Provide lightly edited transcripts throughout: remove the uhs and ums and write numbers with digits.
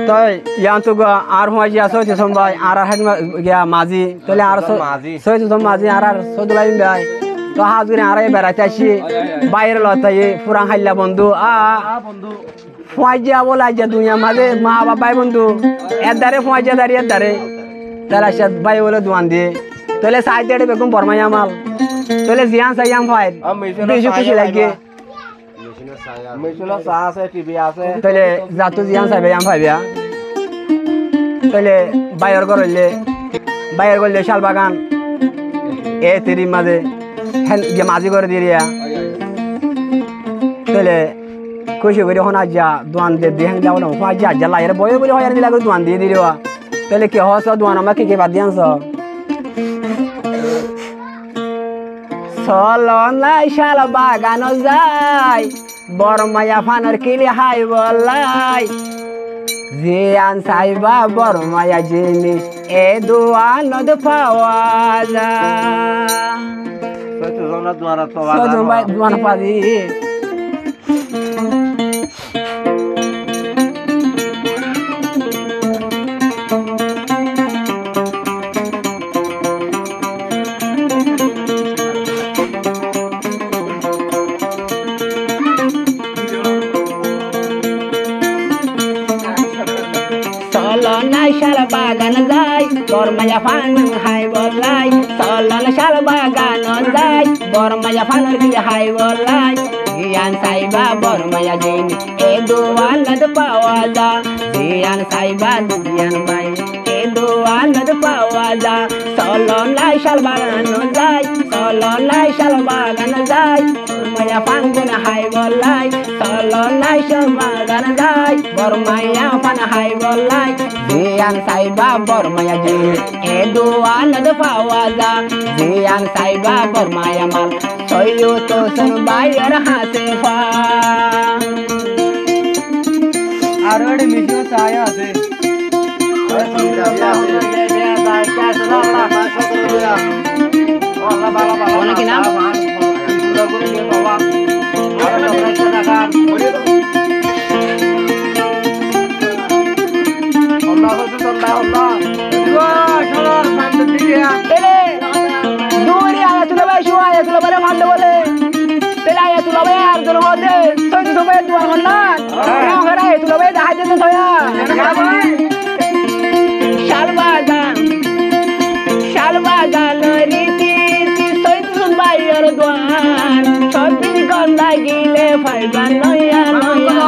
তো ইয়ান তো আর হওয়া যা সইতে ভাই আর হেড গিয়া মাঝি তাহলে আর সইতে মাঝি আর সদলাই ভাই তো হাজ করে আর বেড়াইতে আসি বাইরে লতাই পুরান হাইলা বন্ধু বন্ধু ফোয়াই যা বলা যা দুনিয়া মাঝে মা বাবাই বন্ধু এর ধারে ফোয়াই যা দাঁড়িয়ে ধারে তাহলে সে ভাই বলে দোয়ান দিয়ে তাহলে সাইড দিয়ে বেগম বর্মাই আমাল তাহলে জিয়ান সাইয়াম ভাই বেশি খুশি লাগে তাহলে যাতো জিয়ান সাইবে আম ভাইবিয়া তাহলে বাইর করলে শাল বাগান এ তেরি মাঝে যে মাঝি করে দিয়ে তাহলে খুশি করে হন যা দোয়ান দিয়ে দিয়ে যাও না যা যা লাইরে বয়ে বলে হয় দিলা দোয়ান দিয়ে দিলেওয়া তাহলে কি হস দোয়ান আমাকে কি বাদ দিয়ানছ চলনাই শাল বাগান যাই বরমায়া ফানার কিলি হাই বলাই জিয়ান সাইবা বরমায়া জিনিস এ দোয়ানত পাওয়া যায় দোয়ান পাবি শাল বাগান যাই বরমায়া ফান হাই বলাই চলন শাল বাগান যাই বরমায়া ফানের কি হাই বলাই জিয়ান সাইবা বরমায়া জিন এ দোয়ানত পাওয়া যা জিয়ান সাইবা জিয়ান ভাই এ দোয়ানত পাওয়া যা চলন শাল বাগান যাই চলন শাল বাগান যাই বরমায়া ফান গুন হাই বলাই চলন শাল বাগান যাই বরমায়া ফান হাই বলাই জিয়ান সাইবা বরমায়া জিন এ দোয়ানত পাওয়া যা জিয়ান সাইবা বরমায়া মাল সইও তো সুন বাইর হাতে পা আর ওডে মিশো ছায়া আছে অনেক নাম শালবাগান রীতি সৈতুন বাইর দোয়ান সবিন গন্ধা গিলে ফাইবা নয়া নয়া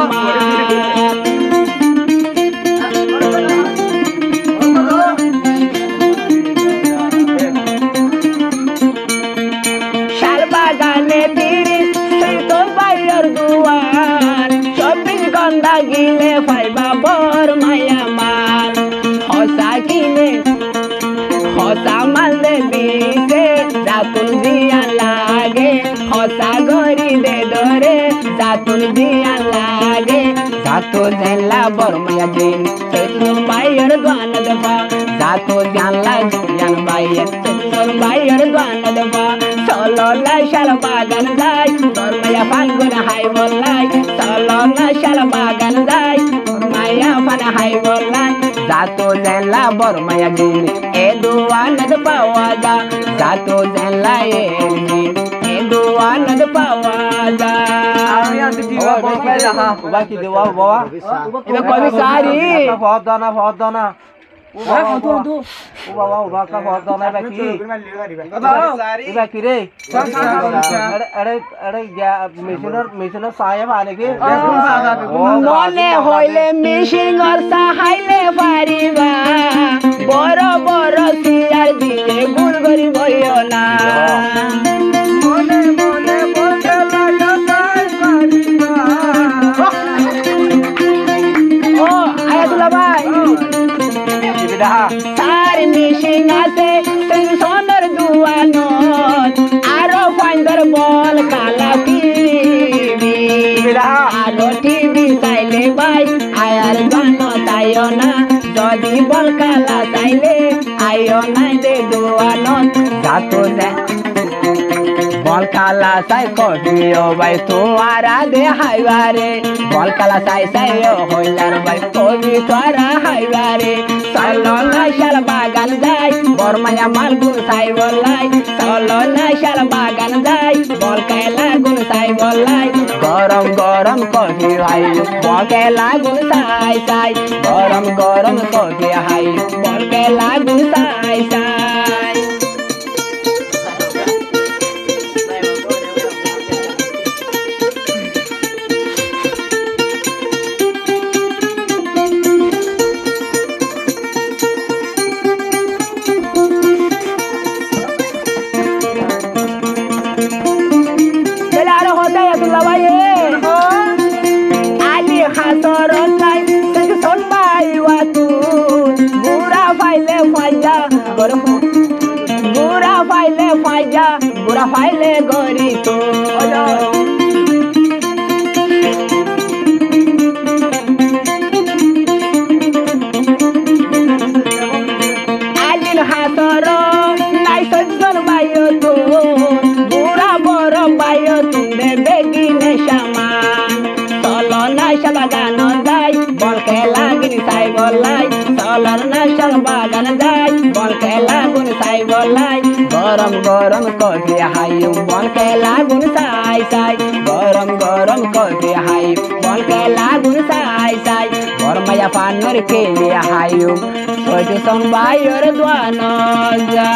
শালবাগানে তিরি সৈতুন বাইর দোয়ান সবিন গন্ধা গিলে ফাইবা বর মায়া মাল হসা কিনে হসা মালদে দিতে জাতুন দিয়া লাগে হসা গরি দে ধরে জাতুন দিয়া লাগে জাতো জেলা বরমায়া দিন চৈতুন বাইয়ের দোয়ান দফা জাতো জানলা জান বাইয়ের চৈতুন বাইয়ের দোয়ান দফা চলো লাই শাল বাগান যাই বরমায়া ফান গুন হাই বলাই চলো না শাল বাগান যাই বরমায়া ফান হাই বলাই জাতো জেলা বরমায়া দিন এ দোয়ানত পাওয়া যা জাতো জেলা এ দোয়ানত পাওয়া যা কবি সারি মনে হইলে মেশিনর সাহাইলে পারিবা বড় বড় সিয়ার দিকে গুল করি বইও না তার মিশিং আছে সোনার দুয়ানো আরো ফাইন্ডার বল কালা টিভি আরো টিভি চাইলে ভাই আয়ার গান তাইও না যদি বল কালা চাইলে আইও না দে দুয়ানো যাতো বল কালা সাই কফি ও ভাই তোমারা দে হাইবারে বল কালা সাই সাই ও হইলার ভাই কবি তোরা হাইবারে চলো না শাল বাগান যাই বরমায়া মাল গুন সাই বলাই চলো না শাল বাগান যাই বল কেলা গুন সাই বলাই গরম গরম কফি হাই বল কেলা গুন সাই সাই গরম গরম কফি হাই বল কেলা গুন সাই সাই Gura faile gorito alin hatoro nai sojjon bayo to gura boro bayo tunde begine shaman solo na shabagan dai bol ke lagini sai bolai solo na shabagan dai bol ke lagun sai bolai गरम गरम coffee high बल के लागुन साई साई गरम गरम coffee high बल के लागुन साई साई बरमाया पानर के लिए हाई सोच संबायर द्वान जा